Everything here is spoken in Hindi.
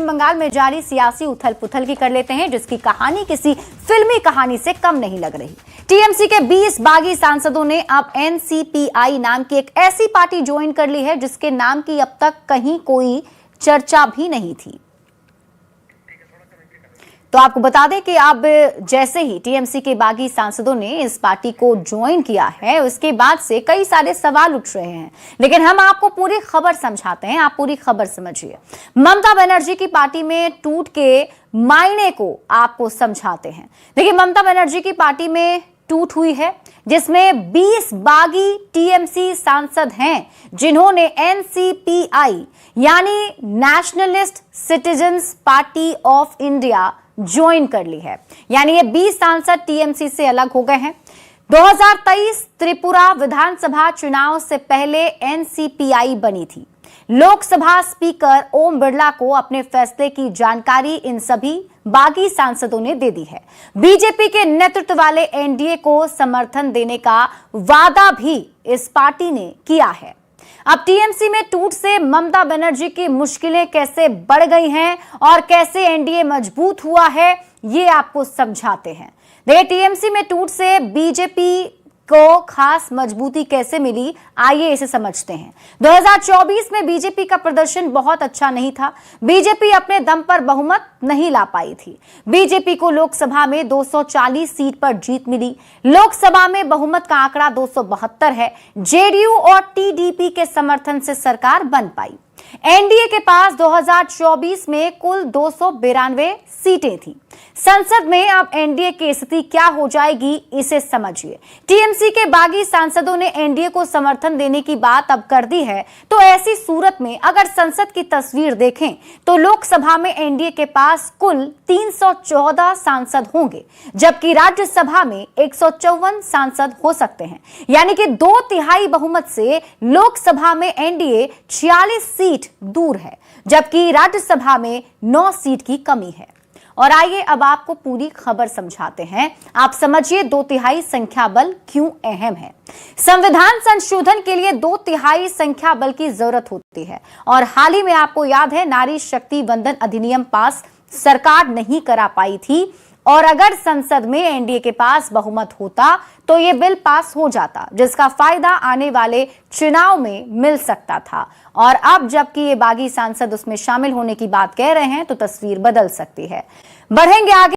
बंगाल में जारी सियासी उथल पुथल की कर लेते हैं, जिसकी कहानी किसी फिल्मी कहानी से कम नहीं लग रही। टीएमसी के 20 बागी सांसदों ने अब एनसीपीआई नाम की एक ऐसी पार्टी ज्वाइन कर ली है जिसके नाम की अब तक कहीं कोई चर्चा भी नहीं थी। तो आपको बता दें कि अब जैसे ही टीएमसी के बागी सांसदों ने इस पार्टी को ज्वाइन किया है, उसके बाद से कई सारे सवाल उठ रहे हैं, लेकिन हम आपको पूरी खबर समझाते हैं, आप पूरी खबर समझिए। ममता बनर्जी की पार्टी में टूट के मायने को आपको समझाते हैं। देखिए, ममता बनर्जी की पार्टी में टूट हुई है, जिसमें 20 बागी टीएमसी सांसद हैं जिन्होंने एनसीपीआई यानी nationalist citizens party of India join कर ली है। यानी ये 20 सांसद टीएमसी से अलग हो गए हैं। 2023 त्रिपुरा विधानसभा चुनाव से पहले एनसीपीआई बनी थी। लोकसभा स्पीकर ओम बिरला को अपने फैसले की जानकारी इन सभी बागी सांसदों ने दे दी है। बीजेपी के नेतृत्व वाले एनडीए को समर्थन देने का वादा भी इस पार्टी ने किया है। अब टीएमसी में टूट से ममता बनर्जी की मुश्किलें कैसे बढ़ गई हैं और कैसे एनडीए मजबूत हुआ है, ये आपको समझाते हैं। देखिए, टीएमसी में टूट से बीजेपी को खास मजबूती कैसे मिली, आइए इसे समझते हैं। 2024 में बीजेपी का प्रदर्शन बहुत अच्छा नहीं था। बीजेपी अपने दम पर बहुमत नहीं ला पाई थी। बीजेपी को लोकसभा में 240 सीट पर जीत मिली। लोकसभा में बहुमत का आंकड़ा 272 है। जेडीयू और टीडीपी के समर्थन से सरकार बन पाई। एनडीए के पास 2024 में कुल 292 सीटें थी। संसद में अब एनडीए की स्थिति क्या हो जाएगी, इसे समझिए। टीएमसी के बागी सांसदों ने एनडीए को समर्थन देने की बात अब कर दी है, तो ऐसी सूरत में अगर संसद की तस्वीर देखें तो लोकसभा में एनडीए के पास कुल 314 सांसद होंगे, जबकि राज्यसभा में 154 सांसद हो सकते हैं। यानी कि 2/3 बहुमत से लोकसभा में एनडीए 46 सीट दूर है, जबकि राज्यसभा में 9 सीट की कमी है। और आइए अब आपको पूरी खबर समझाते हैं। आप समझिए 2/3 संख्या बल क्यों अहम है। संविधान संशोधन के लिए 2/3 संख्या बल की जरूरत होती है, और हाल ही में आपको याद है नारी शक्ति वंदन अधिनियम पास सरकार नहीं करा पाई थी, और अगर संसद में एनडीए के पास बहुमत होता तो ये बिल पास हो जाता, जिसका फायदा आने वाले चुनाव में मिल सकता था। और अब जबकि ये बागी सांसद उसमें शामिल होने की बात कह रहे हैं तो तस्वीर बदल सकती है। बढ़ेंगे आगे।